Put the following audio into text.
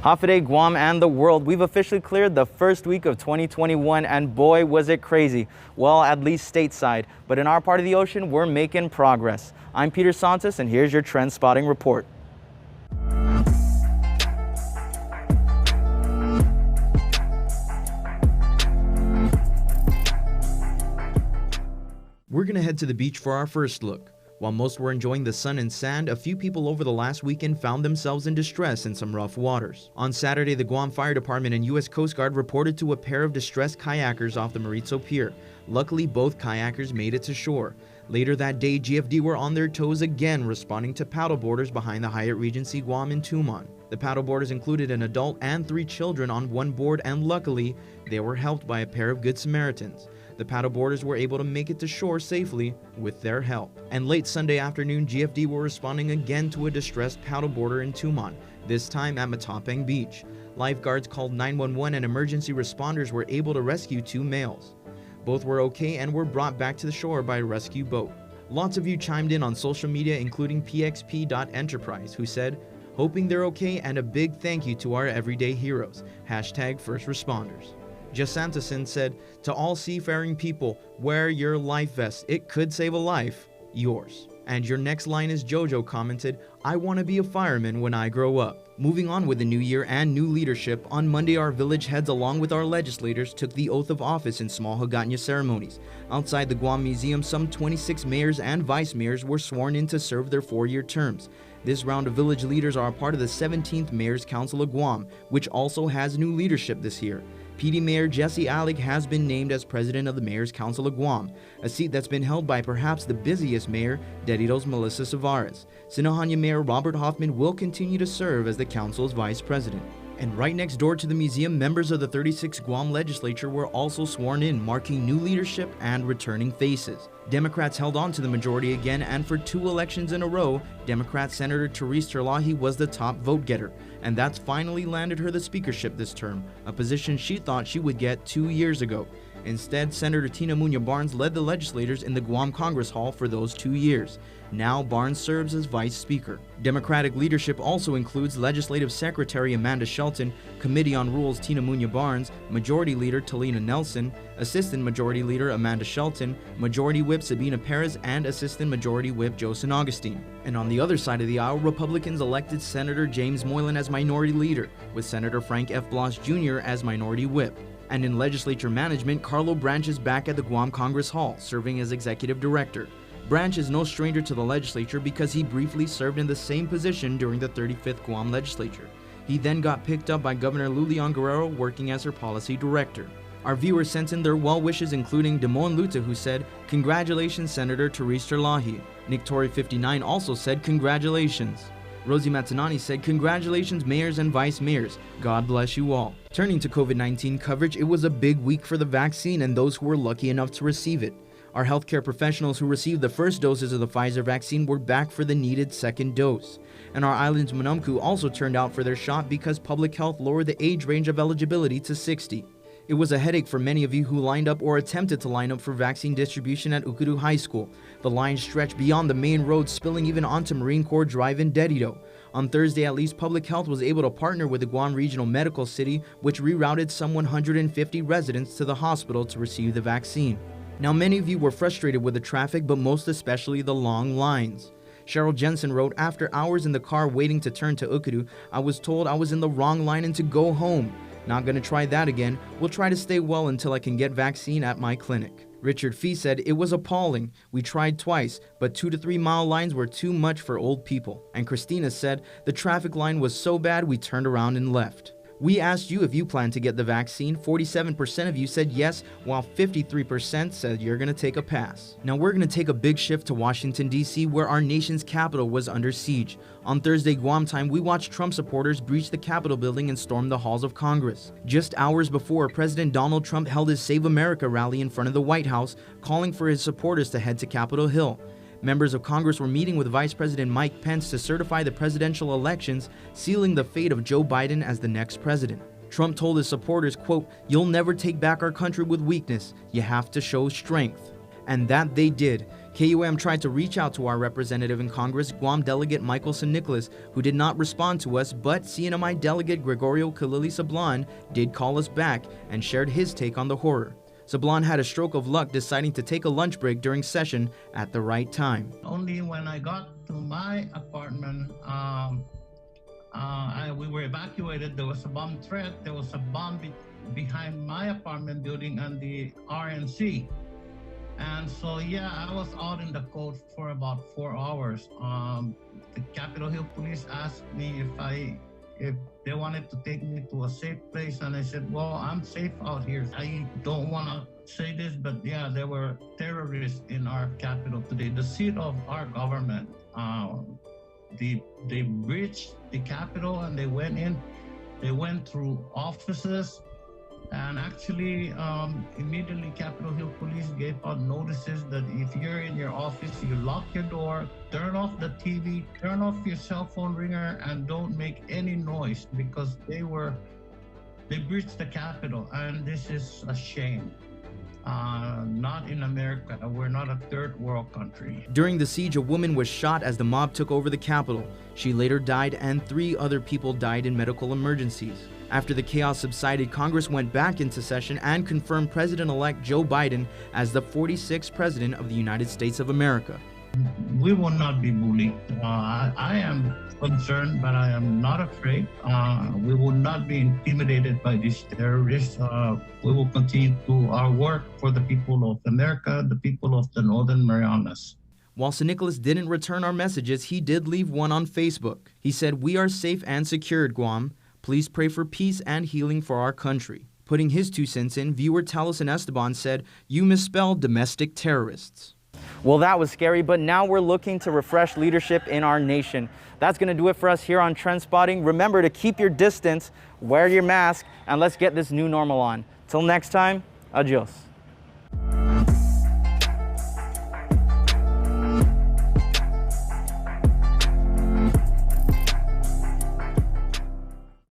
Hafaday, Guam, and the world, we've officially cleared the first week of 2021, and boy, was it crazy. Well, at least stateside. But in our part of the ocean, we're making progress. I'm Peter Santos, and here's your trend spotting report. We're going to head to the beach for our first look. While most were enjoying the sun and sand, a few people over the last weekend found themselves in distress in some rough waters. On Saturday, the Guam Fire Department and U.S. Coast Guard reported to a pair of distressed kayakers off the Maritzo Pier. Luckily, both kayakers made it to shore. Later that day, GFD were on their toes again, responding to paddleboarders behind the Hyatt Regency Guam in Tumon. The paddleboarders included an adult and 3 children on one board, and luckily, they were helped by a pair of Good Samaritans. The paddleboarders were able to make it to shore safely with their help. And late Sunday afternoon, GFD were responding again to a distressed paddleboarder in Tumon, this time at Matapang Beach. Lifeguards called 911 and emergency responders were able to rescue 2 males. Both were okay and were brought back to the shore by a rescue boat. Lots of you chimed in on social media, including pxp.enterprise, who said, "Hoping they're okay, and a big thank you to our everyday heroes. # first responders." Jasantason said, "To all seafaring people, wear your life vest. It could save a life. Yours." And your next line is Jojo commented, "I want to be a fireman when I grow up." Moving on with the new year and new leadership, on Monday our village heads along with our legislators took the oath of office in small Hagåtña ceremonies. Outside the Guam Museum, some 26 mayors and vice mayors were sworn in to serve their 4-year terms. This round of village leaders are a part of the 17th Mayor's Council of Guam, which also has new leadership this year. PD Mayor Jesse Alec has been named as president of the Mayor's Council of Guam, a seat that's been held by perhaps the busiest mayor, Dedido's Melissa Savares. Sinohanya Mayor Robert Hoffman will continue to serve as the council's vice president. And right next door to the museum, members of the 36th Guam legislature were also sworn in, marking new leadership and returning faces. Democrats held on to the majority again, and for 2 elections in a row, Democrat Senator Therese Terlahi was the top vote getter, and that's finally landed her the speakership this term, a position she thought she would get 2 years ago. Instead, Senator Tina Muñoz Barnes led the legislators in the Guam Congress Hall for those 2 years. Now Barnes serves as Vice Speaker. Democratic leadership also includes Legislative Secretary Amanda Shelton, Committee on Rules Tina Muñoz Barnes, Majority Leader Talina Nelson, Assistant Majority Leader Amanda Shelton, Majority Whip Sabina Perez, and Assistant Majority Whip Josen Augustine. And on the other side of the aisle, Republicans elected Senator James Moylan as Minority Leader, with Senator Frank F. Blas Jr. as Minority Whip. And in legislature management, Carlo Branch is back at the Guam Congress Hall, serving as Executive Director. Branch is no stranger to the legislature because he briefly served in the same position during the 35th Guam legislature. He then got picked up by Governor Lulian Guerrero, working as her policy director. Our viewers sent in their well wishes, including Damon Luta, who said, "Congratulations, Senator Therese Terlahi." Nictori59 also said, "Congratulations." Rosie Matanani said, "Congratulations, mayors and vice mayors. God bless you all." Turning to COVID-19 coverage, it was a big week for the vaccine and those who were lucky enough to receive it. Our healthcare professionals who received the first doses of the Pfizer vaccine were back for the needed second dose. And our island's Manumku also turned out for their shot because public health lowered the age range of eligibility to 60. It was a headache for many of you who lined up or attempted to line up for vaccine distribution at Ukudu High School. The line stretched beyond the main road, spilling even onto Marine Corps Drive in Dedido. On Thursday, at least, Public Health was able to partner with the Guam Regional Medical City, which rerouted some 150 residents to the hospital to receive the vaccine. Now, many of you were frustrated with the traffic, but most especially the long lines. Cheryl Jensen wrote, "After hours in the car waiting to turn to Ukudu, I was told I was in the wrong line and to go home. Not gonna try that again. We'll try to stay well until I can get vaccine at my clinic." Richard Fee said, "It was appalling. We tried twice, but 2 to 3 mile lines were too much for old people." And Christina said, "The traffic line was so bad we turned around and left." We asked you if you plan to get the vaccine. 47% of you said yes, while 53% said you're going to take a pass. Now we're going to take a big shift to Washington, D.C., where our nation's capital was under siege. On Thursday, Guam time, we watched Trump supporters breach the Capitol building and storm the halls of Congress. Just hours before, President Donald Trump held his Save America rally in front of the White House, calling for his supporters to head to Capitol Hill. Members of Congress were meeting with Vice President Mike Pence to certify the presidential elections, sealing the fate of Joe Biden as the next president. Trump told his supporters, quote, "You'll never take back our country with weakness. You have to show strength." And that they did. KUAM tried to reach out to our representative in Congress, Guam delegate Michael San Nicolas, who did not respond to us, but CNMI delegate Gregorio Kalili Sablan did call us back and shared his take on the horror. Sablan had a stroke of luck deciding to take a lunch break during session at the right time. Only when I got to my apartment, we were evacuated. There was a bomb threat. There was a bomb behind my apartment building and the RNC. And so, yeah, I was out in the cold for about 4 hours. The Capitol Hill police asked me if they wanted to take me to a safe place, and I said, well, I'm safe out here. I don't want to say this, but yeah, there were terrorists in our capital today, the seat of our government. They breached the Capitol and they went in. They went through offices. And actually, immediately Capitol Hill Police gave out notices that if you're in your office, you lock your door, turn off the TV, turn off your cell phone ringer, and don't make any noise, because they breached the Capitol, and this is a shame. Not in America. We're not a third world country. During the siege, a woman was shot as the mob took over the Capitol. She later died, and 3 other people died in medical emergencies. After the chaos subsided, Congress went back into session and confirmed President-elect Joe Biden as the 46th President of the United States of America. We will not be bullied. I am concerned, but I am not afraid. We will not be intimidated by these terrorists. We will continue to do our work for the people of America, the people of the Northern Marianas. While San Nicolas didn't return our messages, he did leave one on Facebook. He said, "We are safe and secured, Guam. Please pray for peace and healing for our country." Putting his 2 cents in, viewer Taliesin Esteban said, "You misspelled domestic terrorists." Well, that was scary, but now we're looking to refresh leadership in our nation. That's going to do it for us here on TrendSpotting. Remember to keep your distance, wear your mask, and let's get this new normal on. Till next time, adios.